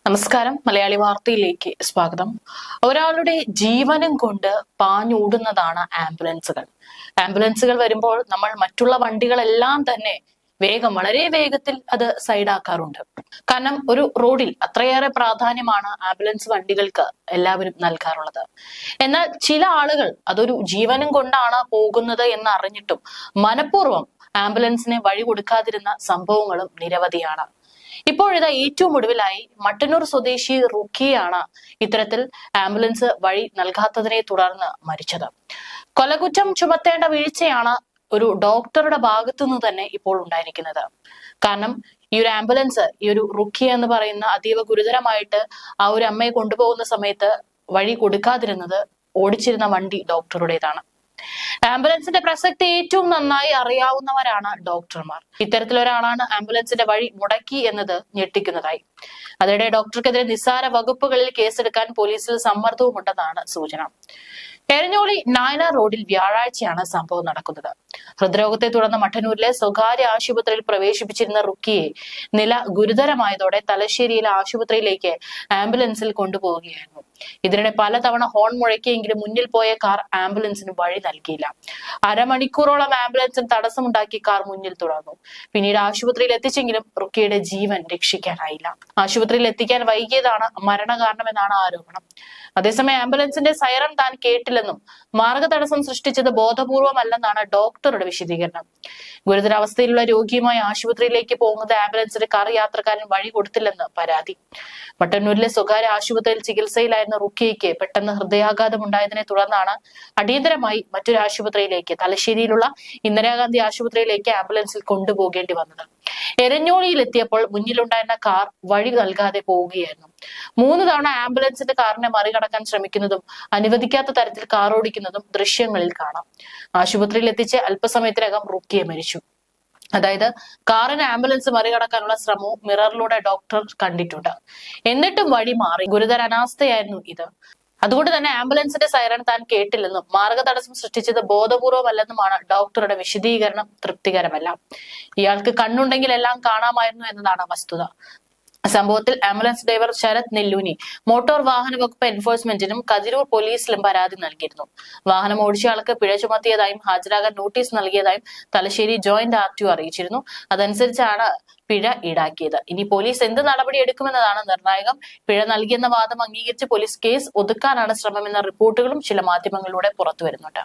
നമസ്കാരം. മലയാളി വാർത്തയിലേക്ക് സ്വാഗതം. ഒരാളുടെ ജീവനും കൊണ്ട് പാഞ്ഞോടുന്നതാണ് ആംബുലൻസുകൾ. ആംബുലൻസുകൾ വരുമ്പോൾ നമ്മൾ മറ്റുള്ള വണ്ടികളെല്ലാം തന്നെ വളരെ വേഗത്തിൽ അത് സൈഡാക്കാറുണ്ട്. കാരണം ഒരു റോഡിൽ അത്രയേറെ പ്രാധാന്യമാണ് ആംബുലൻസ് വണ്ടികൾക്ക് എല്ലാവരും നൽകാറുള്ളത്. എന്നാൽ ചില ആളുകൾ അതൊരു ജീവനും കൊണ്ടാണ് പോകുന്നത് എന്ന് അറിഞ്ഞിട്ടും മനഃപൂർവ്വം ആംബുലൻസിനെ വഴി കൊടുക്കാതിരുന്ന സംഭവങ്ങളും നിരവധിയാണ്. ഇപ്പോഴിതാ ഏറ്റവും ഒടുവിലായി മട്ടന്നൂർ സ്വദേശി റുക്കിയാണ് ഇത്തരത്തിൽ ആംബുലൻസ് വഴി നൽകാത്തതിനെ തുടർന്ന് മരിച്ചത്. കൊലകുറ്റം ചുമത്തേണ്ട വീഴ്ചയാണ് ഒരു ഡോക്ടറുടെ ഭാഗത്തു നിന്ന് തന്നെ ഇപ്പോൾ ഉണ്ടായിരിക്കുന്നത്. കാരണം ഈ ഒരു ആംബുലൻസ്, ഈ ഒരു റുക്കിയ എന്ന് പറയുന്ന അതീവ ഗുരുതരമായിട്ട് ആ ഒരു അമ്മയെ കൊണ്ടുപോകുന്ന സമയത്ത് വഴി കൊടുക്കാതിരുന്നത് ഓടിച്ചിരുന്ന വണ്ടി ഡോക്ടറുടേതാണ്. ആംബുലൻസിന്റെ പ്രസക്തി ഏറ്റവും നന്നായി അറിയാവുന്നവരാണ് ഡോക്ടർമാർ. ഇത്തരത്തിലൊരാളാണ് ആംബുലൻസിന്റെ വഴി മുടക്കി എന്നത് ഞെട്ടിക്കുന്നതായി. അതിനിടെ ഡോക്ടർക്കെതിരെ നിസ്സാര വകുപ്പുകളിൽ കേസെടുക്കാൻ പോലീസിൽ സമ്മർദ്ദവും ഉണ്ടെന്നാണ് സൂചന. എരഞ്ഞോളി നായനാർ റോഡിൽ വ്യാഴാഴ്ചയാണ് സംഭവം നടക്കുന്നത്. ഹൃദ്രോഗത്തെ തുടർന്ന് മട്ടന്നൂരിലെ സ്വകാര്യ ആശുപത്രിയിൽ പ്രവേശിപ്പിച്ചിരുന്ന റുക്കിയെ നില ഗുരുതരമായതോടെ തലശ്ശേരിയിലെ ആശുപത്രിയിലേക്ക് ആംബുലൻസിൽ കൊണ്ടുപോവുകയായിരുന്നു. ഇതിനിടെ പലതവണ ഹോൺ മുഴക്കിയെങ്കിലും മുന്നിൽ പോയ കാർ ആംബുലൻസിന് വഴി നൽകിയില്ല. അരമണിക്കൂറോളം ആംബുലൻസിന് തടസ്സമുണ്ടാക്കി കാർ മുന്നിൽ തുടർന്നു. പിന്നീട് ആശുപത്രിയിൽ എത്തിച്ചെങ്കിലും റുക്കിയുടെ ജീവൻ രക്ഷിക്കാനായില്ല. ആശുപത്രിയിൽ എത്തിക്കാൻ വൈകിയതാണ് മരണകാരണമെന്നാണ് ആരോപണം. അതേസമയം ആംബുലൻസിന്റെ സൈറൺ താൻ കേട്ടില്ലെന്നും മാർഗതടസ്സം സൃഷ്ടിച്ചത് ബോധപൂർവമല്ലെന്നാണ് ഡോക്ടറുടെ വിശദീകരണം. ഗുരുതരാവസ്ഥയിലുള്ള രോഗിയുമായി ആശുപത്രിയിലേക്ക് പോകുന്നത് ആംബുലൻസിന്റെ കാർ യാത്രക്കാരൻ വഴി കൊടുത്തില്ലെന്ന് പരാതി. മട്ടന്നൂരിലെ സ്വകാര്യ ആശുപത്രിയിൽ ചികിത്സയിലായിരുന്ന റുക്കിയയ്ക്ക് പെട്ടെന്ന് ഹൃദയാഘാതം ഉണ്ടായതിനെ തുടർന്നാണ് അടിയന്തരമായി മറ്റൊരു ആശുപത്രിയിലേക്ക്, തലശ്ശേരിയിലുള്ള ഇന്ദിരാഗാന്ധി ആശുപത്രിയിലേക്ക് ആംബുലൻസിൽ കൊണ്ടുപോകേണ്ടി വന്നത്. എരഞ്ഞോളിയിൽ എത്തിയപ്പോൾ മുന്നിലുണ്ടായിരുന്ന കാർ വഴി നൽകാതെ പോവുകയായിരുന്നു. 3 തവണ ആംബുലൻസിന്റെ കാറിനെ മറികടക്കാൻ ശ്രമിക്കുന്നതും അനുവദിക്കാത്ത തരത്തിൽ കാർ ഓടിക്കുന്നതും ദൃശ്യങ്ങളിൽ കാണാം. ആശുപത്രിയിൽ എത്തിച്ച് അല്പസമയത്തിനകം റുക്കിയ മരിച്ചു. അതായത് കാറിന് ആംബുലൻസ് മറികടക്കാനുള്ള ശ്രമവും മിററിലൂടെ ഡോക്ടർ കണ്ടിട്ടുണ്ട്. എന്നിട്ടും വഴി മാറി. ഗുരുതര അനാസ്ഥയായിരുന്നു ഇത്. അതുകൊണ്ട് തന്നെ ആംബുലൻസിന്റെ സൈറൺ താൻ കേട്ടില്ലെന്നും മാർഗതടസ്സം സൃഷ്ടിച്ചത് ബോധപൂർവമല്ലെന്നുമാണ് ഡോക്ടറുടെ വിശദീകരണം. തൃപ്തികരമല്ല. ഇയാൾക്ക് കണ്ണുണ്ടെങ്കിൽ എല്ലാം കാണാമായിരുന്നു എന്നതാണ് വസ്തുത. സംഭവത്തിൽ ambulance driver Sarath Nelluni motor വാഹന വകുപ്പ് എൻഫോഴ്സ്മെന്റിനും കതിരൂർ പോലീസിലും പരാതി നൽകിയിരുന്നു. വാഹനം ഓടിച്ചയാൾക്ക് പിഴ ചുമത്തിയതായും ഹാജരാകാൻ നോട്ടീസ് നൽകിയതായും തലശ്ശേരി ജോയിന്റ് RTO അറിയിച്ചിരുന്നു. അതനുസരിച്ചാണ് പിഴ ഈടാക്കിയത്. ഇനി പോലീസ് എന്ത് നടപടി എടുക്കുമെന്നതാണ് നിർണായകം. പിഴ നൽകിയെന്ന വാദം അംഗീകരിച്ച് പോലീസ് കേസ് ഒതുക്കാനാണ് ശ്രമമെന്ന റിപ്പോർട്ടുകളും ചില മാധ്യമങ്ങളിലൂടെ പുറത്തുവരുന്നുണ്ട്.